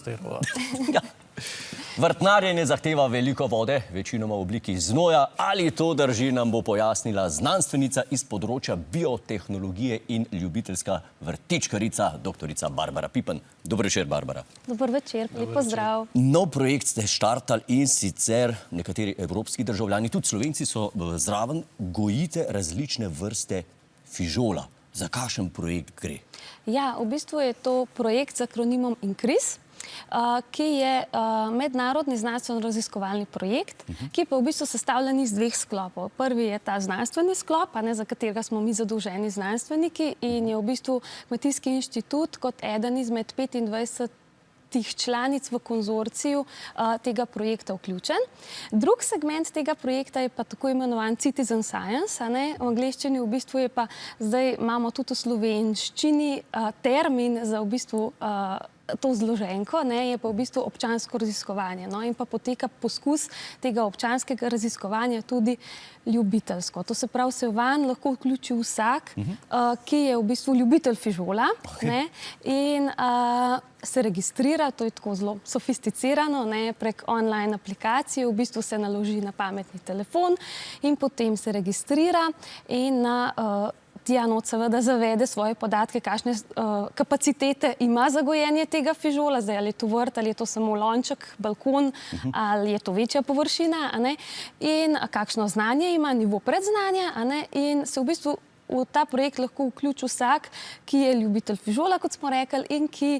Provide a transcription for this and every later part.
kompostiral. Ja. Vrtnarjenje zahteva veliko vode, večinoma v obliki znoja. Ali to drži, nam bo pojasnila znanstvenica iz področja biotehnologije in ljubiteljska vrtičkarica, doktorica Barbara Pipan. Dober večer, Barbara. Dober večer, lep pozdrav. Nov projekt ste štartali in sicer nekateri evropski državljani, tudi Slovenci so zraven, gojite različne vrste fižola. Za kakšen projekt gre? Ja, v bistvu je to projekt z akronimom INCREASE, ki je mednarodni znanstveno-raziskovalni projekt, ki pa v bistvu sestavljen iz dveh sklopov. Prvi je ta znanstveni sklop, za katerega smo mi zadolženi znanstveniki, in je v bistvu Kmetijski inštitut kot eden izmed 25 članic v konzorciju tega projekta vključen. Drug segment tega projekta je pa tako imenovan Citizen Science. V angleščini v bistvu je pa, zdaj imamo tudi v slovenščini termin za v bistvu to zloženko, je pa v bistvu občansko raziskovanje. In pa poteka poskus tega občanskega raziskovanja tudi ljubiteljsko. To se pravi, se vanj lahko vključi vsak, ki je v bistvu ljubitelj fižola in se registrira, to je tako zelo sofisticirano, prek online aplikacije, v bistvu se naloži na pametni telefon in potem se registrira in tja not seveda zavede svoje podatke, kakšne kapacitete ima za gojenje tega fižola, zdaj ali je to vrt, ali je to samo lonček, balkon, ali je to večja površina, in kakšno znanje ima, nivo predznanja, in se v bistvu v ta projekt lahko vključi vsak, ki je ljubitelj fižola, kot smo rekli, in ki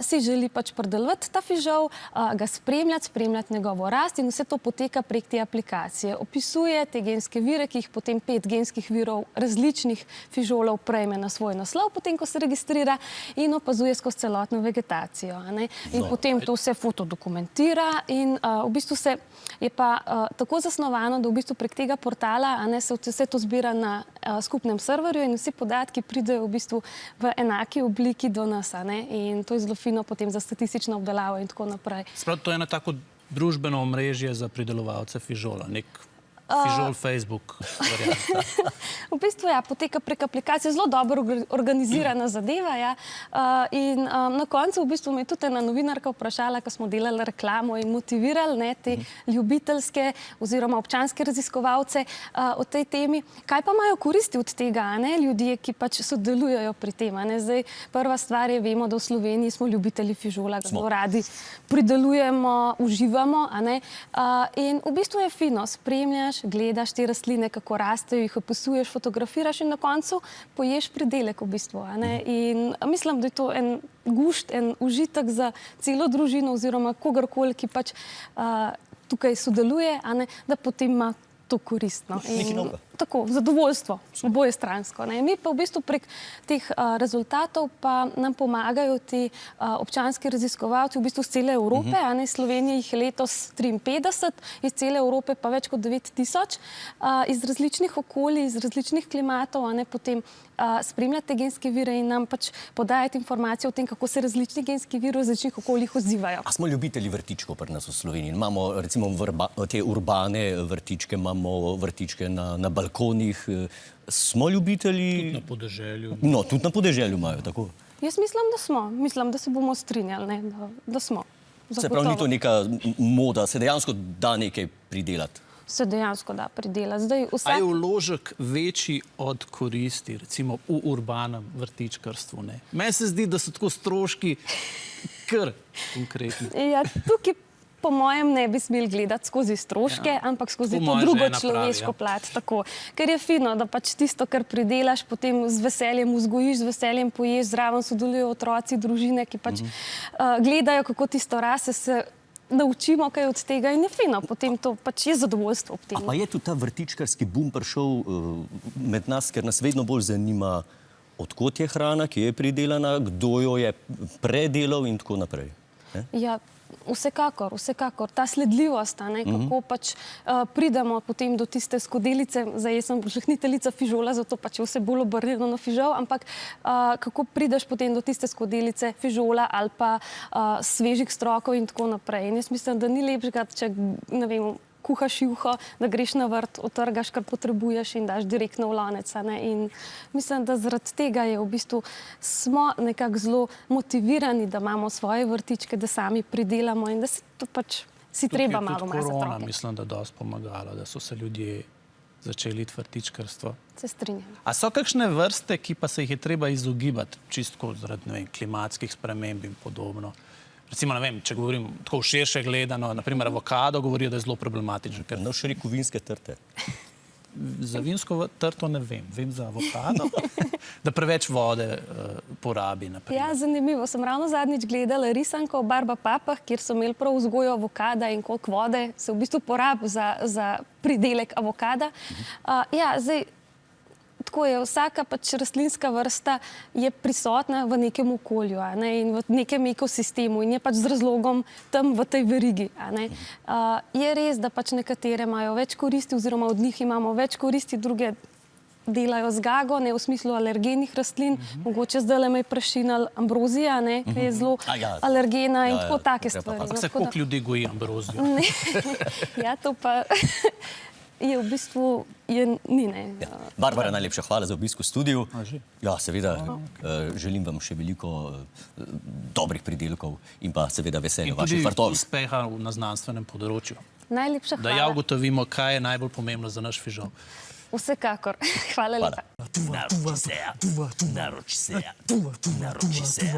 si želi pač pridelovati ta fižol, ga spremljati njegovo rast, in vse to poteka prek te aplikacije. Opisuje te genske vire, ki jih potem 5 genskih virov različnih fižolov prejme na svoj naslov, potem ko se registrira, in opazuje skozi celotno vegetacijo. In potem to vse fotodokumentira in v bistvu je pa tako zasnovano, da v bistvu prek tega portala se vse to zbira na skupnem serverju in vsi podatki pridejo v bistvu v enaki obliki do nas. In to je zelo fino potem za statistično obdelavo in tako naprej. Sprav, to je eno tako družbeno omrežje za pridelovalce fižola, nek fižol Facebook varianta. V bistvu poteka prek aplikacije, zelo dobro organizirana zadeva. In na koncu v bistvu me je tudi ena novinarka vprašala, ko smo delali reklamo in motivirali te ljubiteljske oziroma občanske raziskovalce o tej temi, kaj pa imajo koristi od tega, ljudje, ki pač sodelujejo pri tem. Zdaj, prva stvar je, vemo, da v Sloveniji smo ljubitelji fižola, ga zelo radi pridelujemo, uživamo. In v bistvu je fino, spremljaš, gledaš te rastline, kako rastejo, jih opisuješ, fotografiraš in na koncu poješ pridelek v bistvu. In mislim, da je to en gušt, en užitek za celo družino oziroma kogarkoli, ki pač tukaj sodeluje, da potem ima to koristno. Tako, zadovoljstvo, oboje stransko. Mi pa v bistvu prek teh rezultatov pa nam pomagajo ti občanski raziskovalci v bistvu z cele Evrope. Slovenija jih je letos 53, iz cele Evrope pa več kot 9000, iz različnih okolij, iz različnih klimatov, potem spremljate genske vire in nam pač podajate informacije o tem, kako se različni genski viri v različnih okoljih odzivajo. A smo ljubitelji vrtičkov pri nas v Sloveniji? Imamo recimo te urbane vrtičke, imamo vrtičke na balkonih. Smo ljubitelji? Tudi na podeželju. No, tudi na podeželju imajo, tako. Jaz mislim, da smo. Mislim, da se bomo strinjali, da smo. Se pravi, ni to neka moda, se dejansko da nekaj pridelati? Se dejansko da pridelati. A je vložek večji od koristi, recimo v urbanem vrtičkarstvu? Meni se zdi, da so tako stroški kar konkretni. Ja, tukaj po mojem ne bi smeli gledati skozi stroške, ampak skozi to drugo človeško plat. Ker je fino, da pač tisto, kar pridelaš, potem z veseljem vzgojiš, z veseljem poješ, zraven sodelujo otroci, družine, ki pač gledajo, kako tisto raste, se naučimo kaj od tega in je fino. Potem to pač je zadovoljstvo ob tem. A pa je tudi ta vrtičkarski bum prišel med nas, ker nas vedno bolj zanima, odkot je hrana, kje je pridelana, kdo jo je predelal in tako naprej. Ja, vsekakor. Ta sledljivost, kako pač pridemo potem do tiste skodelice, zdaj jaz sem žlahtniteljica fižola, zato pač je vse bolj obrnjeno na fižol, ampak kako prideš potem do tiste skodelice fižola ali pa svežih strokov in tako naprej. In jaz mislim, da ni lepšega, če, ne vem, kuhaš juho, da greš na vrt, otrgaš, kar potrebuješ in daš direktno v lonec. A ne. In mislim, da zaradi tega je v bistvu smo nekako zelo motivirani, da imamo svoje vrtičke, da sami pridelamo in da se to pač si treba malo Tudi korona, otroke. mislim, da dosti pomagala, da so se ljudje začeli iti vrtičkarstvo. Se strinjam. A so kakšne vrste, ki pa se jih je treba izogibati, čistko zaradi, ne vem, klimatskih sprememb in podobno? Recimo, ne vem, če govorim tako širše gledano, naprimer avokado govorijo, da je zelo problematičen, ker No, še rekel vinske trte. za vinsko trto ne vem, vem za avokado, da preveč vode porabi, naprimer. Ja, zanimivo. Sem ravno zadnjič gledala risanko o Barbapapah, kjer so imeli prav vzgojo avokada in koliko vode se v bistvu porabi za pridelek avokada. Ja, zdaj, tako je, vsaka pač rastlinska vrsta je prisotna v nekem okolju, a ne, in v nekem ekosistemu in je pač z razlogom tam v tej verigi. A ne. Je res, da pač nekatere imajo več koristi oziroma od njih imamo več koristi, druge delajo zgago, ne v smislu alergenih rastlin. Mogoče zdajle me je prešinal ambrozija, ne, ki je zelo alergena in tako take stvari. Ampak se koliko ljudi goji ambrozijo? Ja, to pa je v bistvu, ni, ne. Barbara, najlepša hvala za obisk v studiu. že? Ja, seveda, želim vam še veliko dobrih pridelkov in pa seveda veselja In vaših tudi vrtov. uspeha na znanstvenem področju. Najlepša Da ja hvala. ugotovimo, kaj je najbolj pomembno za naš fižol. Vsekakor. Hvala lepa. Naroči se.